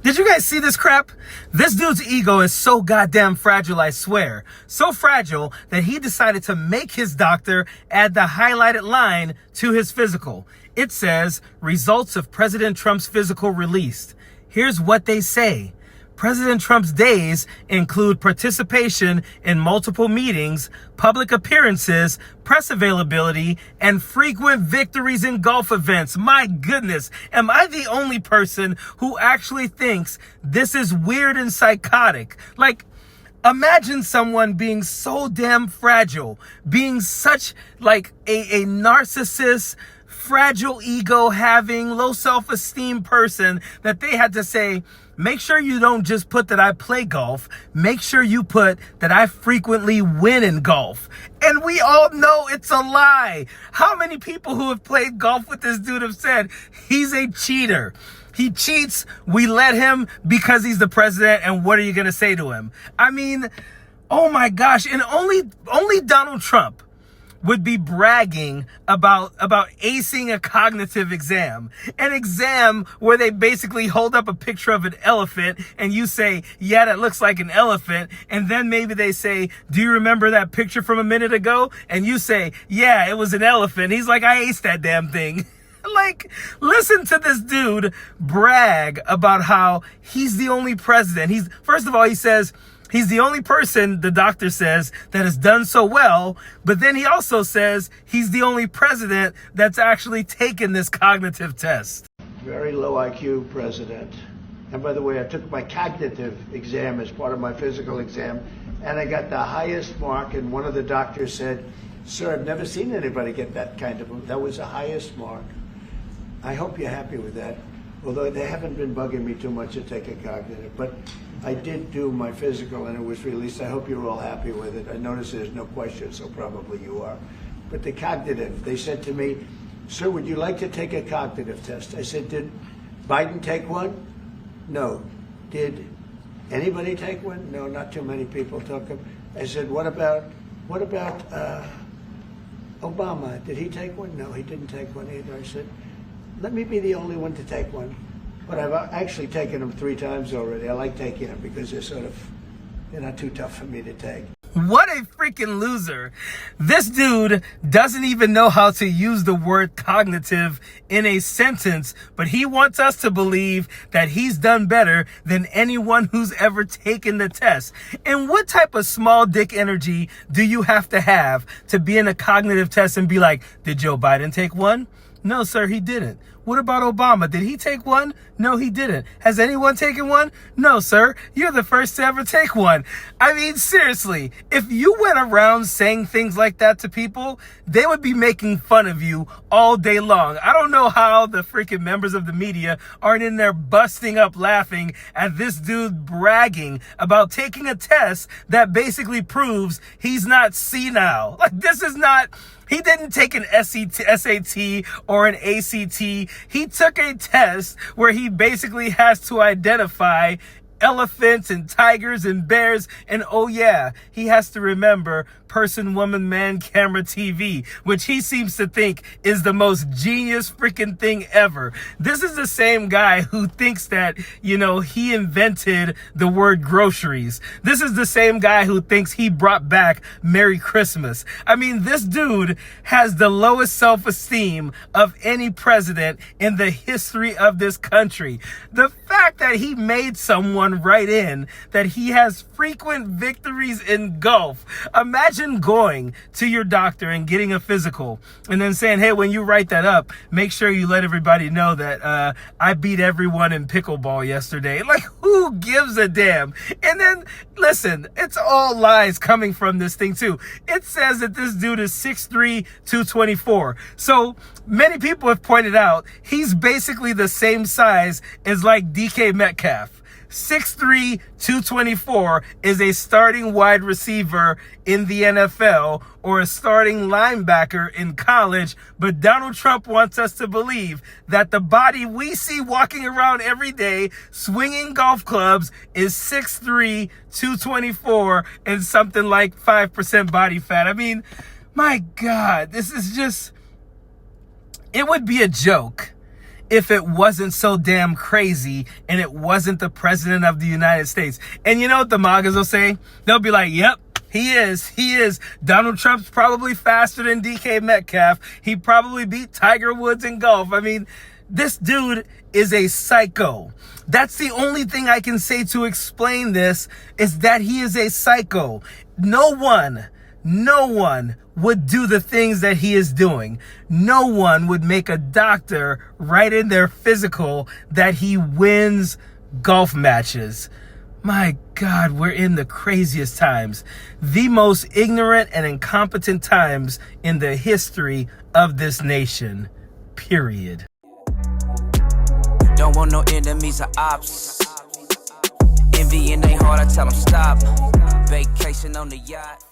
Did you guys see this crap? This dude's ego is so goddamn fragile, I swear. So fragile that he decided to make his doctor add the highlighted line to his physical. It says, results of President Trump's physical released. Here's what they say. President Trump's days include participation in multiple meetings, public appearances, press availability, and frequent victories in golf events. My goodness, am I the only person who actually thinks this is weird and psychotic? Like, imagine someone being so damn fragile, being such like a narcissist, fragile ego having, low self-esteem person that they had to say, make sure you don't just put that I play golf. Make sure you put that I frequently win in golf. And we all know it's a lie. How many people who have played golf with this dude have said he's a cheater? He cheats. We let him because he's the president. And what are you going to say to him? I mean, oh my gosh. And only Donald Trump would be bragging about acing a cognitive exam. An exam where they basically hold up a picture of an elephant and you say, yeah, that looks like an elephant. And then maybe they say, do you remember that picture from a minute ago? And you say, yeah, it was an elephant. He's like, I aced that damn thing. Like, listen to this dude brag about how he's the only president. First of all, he says, he's the only person, the doctor says, that has done so well. But then he also says he's the only president that's actually taken this cognitive test. Very low IQ president. And by the way, I took my cognitive exam as part of my physical exam, and I got the highest mark. And one of the doctors said, sir, I've never seen anybody get that kind of, that was the highest mark. I hope you're happy with that. Although they haven't been bugging me too much to take a cognitive. But I did do my physical and it was released. I hope you're all happy with it. I notice there's no question, so probably you are. But the cognitive, they said to me, sir, would you like to take a cognitive test? I said, did Biden take one? No. Did anybody take one? No, not too many people took them. I said, what about Obama? Did he take one? No, he didn't take one either. I said, let me be the only one to take one. But I've actually taken them 3 times already. I like taking them because they're not too tough for me to take. What a freaking loser. This dude doesn't even know how to use the word cognitive in a sentence, but he wants us to believe that he's done better than anyone who's ever taken the test. And what type of small dick energy do you have to be in a cognitive test and be like, did Joe Biden take one? No, sir, he didn't. What about Obama? Did he take one? No, he didn't. Has anyone taken one? No, sir. You're the first to ever take one. I mean, seriously, if you went around saying things like that to people, they would be making fun of you all day long. I don't know how the freaking members of the media aren't in there busting up laughing at this dude bragging about taking a test that basically proves he's not senile. Like, this is not... He didn't take an SAT or an ACT. He took a test where he basically has to identify elephants and tigers and bears. And oh yeah, he has to remember person, woman, man, camera, TV, which he seems to think is the most genius freaking thing ever. This is the same guy who thinks that, he invented the word groceries. This is the same guy who thinks he brought back Merry Christmas. I mean, this dude has the lowest self-esteem of any president in the history of this country. The fact that he made someone write in that he has frequent victories in golf. Imagine going to your doctor and getting a physical and then saying, hey, when you write that up, make sure you let everybody know that I beat everyone in pickleball yesterday. Like, who gives a damn? And then, listen, it's all lies coming from this thing too. It says that this dude is 6'3", 224. So many people have pointed out he's basically the same size as like DK Metcalf. 6'3", 224 is a starting wide receiver in the NFL or a starting linebacker in college. But Donald Trump wants us to believe that the body we see walking around every day swinging golf clubs is 6'3", 224 and something like 5% body fat. I mean, my God, this is just, it would be a joke if it wasn't so damn crazy and it wasn't the president of the United States. And you know what the MAGAs will say? They'll be like, yep, he is. Donald Trump's probably faster than DK Metcalf. He probably beat Tiger Woods in golf. I mean, this dude is a psycho. That's the only thing I can say to explain this, is that he is a psycho. No one would do the things that he is doing. No one would make a doctor write in their physical that he wins golf matches. My God, we're in the craziest times. The most ignorant and incompetent times in the history of this nation. Period. Don't want no enemies or ops. Envy in they heart, I tell them stop. Vacation on the yacht.